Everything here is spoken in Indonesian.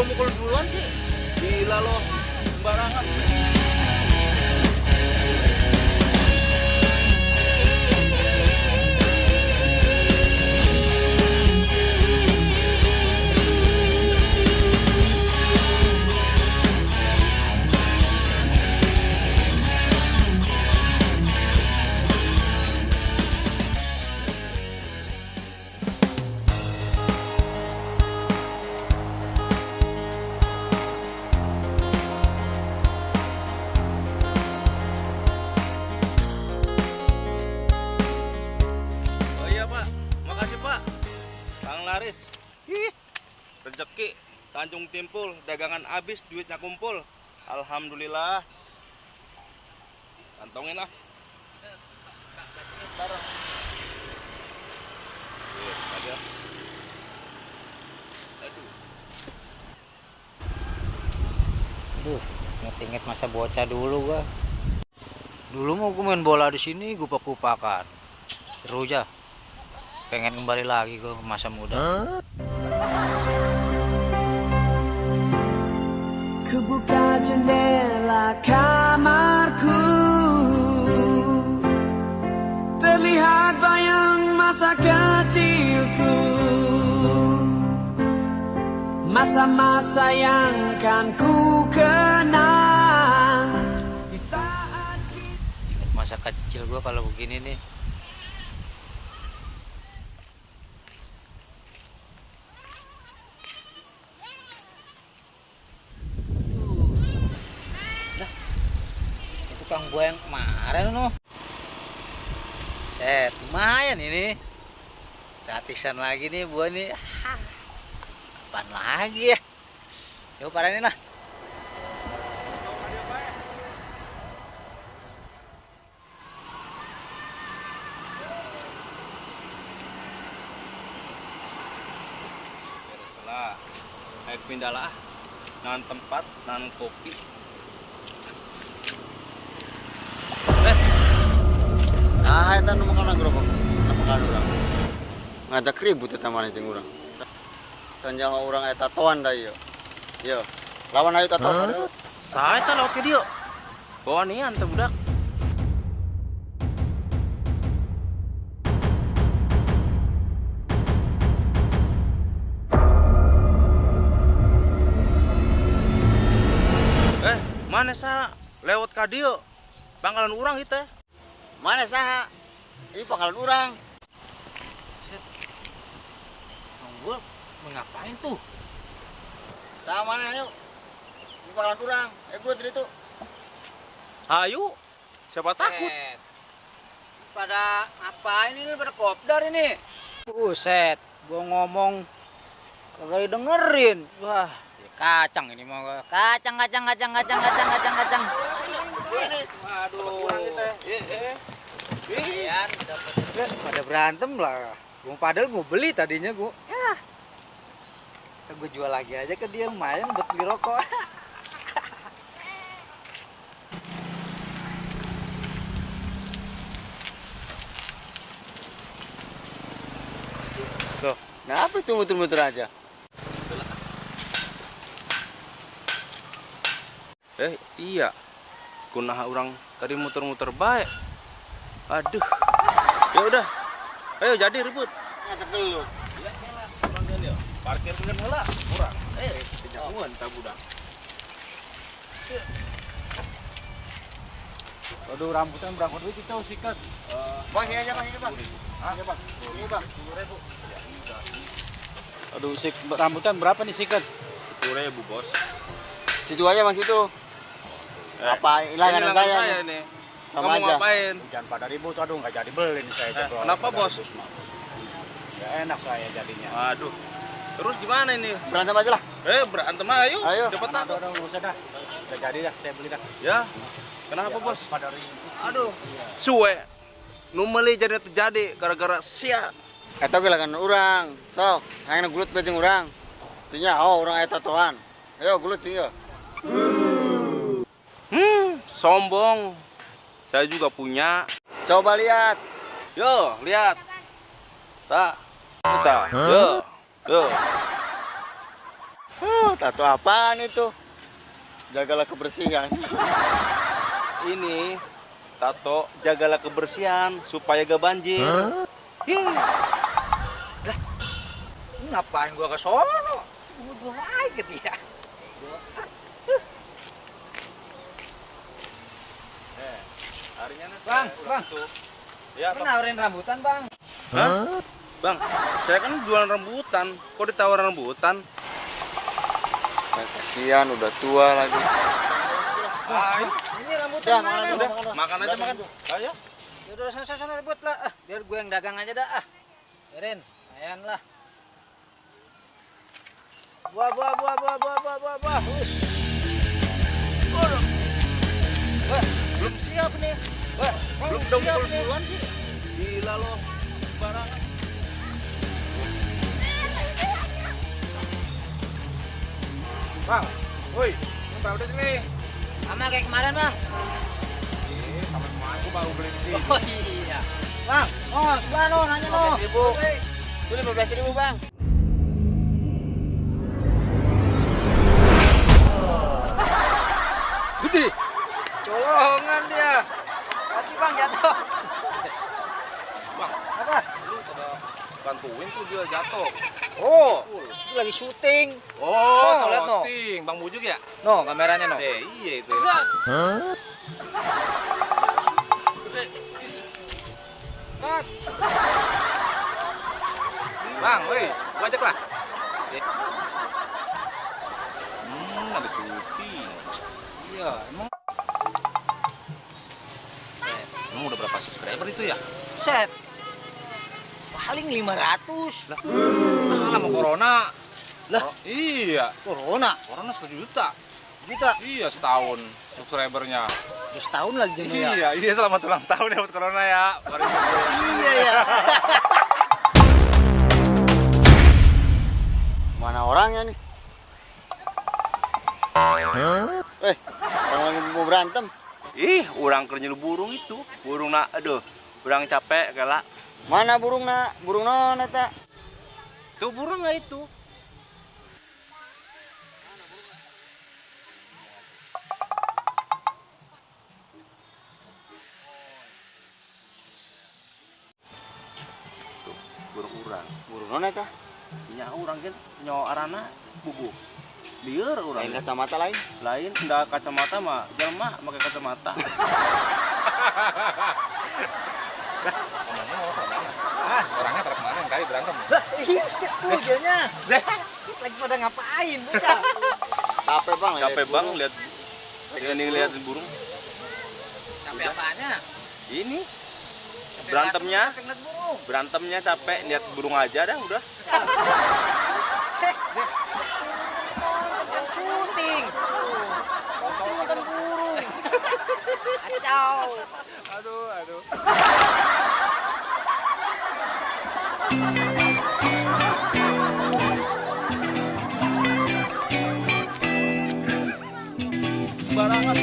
udah mukul duluan sih? Gila lo, sembarangan. Oh iya Pak, makasih Pak. Kang laris. Ih, rezeki, Tanjung Timpul, dagangan habis, duitnya kumpul. Alhamdulillah. Kantongin lah. Iya, aja. Aduh. Aduh, inget-inget masa bocah dulu gua. Dulu mau gua main bola di sini, gupak-gupakan. Seru aja. Pengen kembali lagi ke masa muda. Ku buka jendela kamarku, terlihat bayang masa kecilku, masa-masa yang kan ku kenang. Di saat Ingat masa kecil gua kalau begini nih. Tukang buah yang kemarin no. Set, lumayan ini. Gratisan lagi nih buah nih. Apaan lagi ya? Yuk parahin lah. Beres lah. Ayo pindah lah. Nan tempat, nan kopi. Saya tan makan gerobak, makan orang. Ngajak ribut eta maneh jeung urang. Sanjang urang eta tatoan da ieu. Yo, lawan ayo tatoan. Saya tak lewat ke dia. Bawa nian teh budak. Mana sa lewat ka dieu? Pangkalan urang itu. Mana saha? Ieu pangkalan urang. Gua mau ngapain tuh? Saha mana ayo? Ieu pangkalan urang. Gua tadi itu. Ayo. Siapa takut? Pada ngapain ini? Pada kopdar ini. Buset, gua ngomong kagak dengerin. Wah, kacang ini mau kacang. Aduh. Pada berantem lah. Gua padahal mau beli tadinya gua. Ya. Gua jual lagi aja ke dia lumayan buat beli rokok. Loh, kenapa itu muter-muter aja? Iya. Kunaha orang tadi muter-muter baik. Aduh. Ya udah. Ayo jadi ribut. Ngajak dulu. Parkir dengan heula murah. Jangan tak budak. Aduh, rambutan berapa duit itu sikat? Bang, sini aja Bang, ini Bang. Iya Bang. Ini Bang, 10.000. Aduh, rambutan berapa nih sikat? 10.000 bos. Situ aja Bang, situ. Apa hilangan saya nih? Ini. Sama Kamu aja. ngapain? Jangan pada ribut, aduh nggak jadi beli nih saya. Kenapa bos? Ya enak saya jadinya. Aduh. Terus gimana ini? Berantem aja lah. Berantem ayo. Ayo. Cepet Aduh, takut. aduh, nggak usah dah. Udah jadi dah, saya beli dah. Ya. Kenapa bos? Pada ribut. Aduh. Suwe. Nu meuli jadi terjadi gara-gara sia. Eta ge lagan urang. Sok, hayang gulut bejeng urang. Tinya urang eta tatoan. Ayo gulut sih ya. Sombong. Saya juga punya. Coba lihat. Yo, lihat. Tak. Yo. Yo. tato apaan itu? Jagalah kebersihan. Ini tato jagalah kebersihan supaya gak banjir. Ih, Ngapain gua ke sono? Gua aja ke dia. harinya nih. Bang, udah bang. tutup. Ya, Lu nawarin rambutan, Bang. Bang, saya kan jualan rambutan. Kok ditawarin rambutan? Kasihan udah tua lagi. Ini rambutan Ya, mana? makan aja, Makan aja makan. Ayo. Udah sana ribut lah. Biar gue yang dagang aja dah. Biarin, ayan lah. Buah. Wis. Wah, belum siap nih. Wah, Belum siap dong nih. duluan sih. Gila lo. Barang. Bang, woi, ini berapa udah sini? Sama kayak kemarin, Bang. Sama kemarin gua baru beli di sini. Oh iya. Bang, sebelah no, nanya no. 15.000. Itu 15.000 bang. Gede. Colongan dia. Hati Bang jatuh. Bang, Apa? lu coba bantuin tuh dia jatuh. Oh, itu lagi syuting. Oh, so lihat, no. ting, Bang Bujuk ya? No, kameranya no. Iya itu. Bang, woi, gua ajak lah. Ada syuting. Iya, emang Emang udah berapa subscriber itu ya? set. Paling 500. Lah, Lama corona. Lah. Iya, corona. corona 1 juta. Kita Iya, setahun subscribernya. udah setahun lagi jenuh ya. Iya, selamat ulang tahun ya buat corona ya. Iya ya. Mana orangnya nih? Orang lagi mau berantem. Ih, orang kernyel burung itu. Burung nak, aduh, burung capek kala. Mana burung nak? Burung non eta? Tuh burung nggak itu? Tuh, burung urang. Burung non eta? Nya urang kan nyawa arana bubu. Lieur urang. Lain kacamata lain. Lain enggak kacamata mah jelema pakai kacamata. Orangnya pada kemarin kali berantem. Iya, set tuh dianya. Lagi pada ngapain, bocah? Capek bang. Capek bang lihat liatin burung. Capek apanya? Ini Capek Berantemnya? capek ngeliat burung. berantemnya capek lihat burung aja dah udah. Syuting. Nonton burung. Kacau. Aduh. Barangan.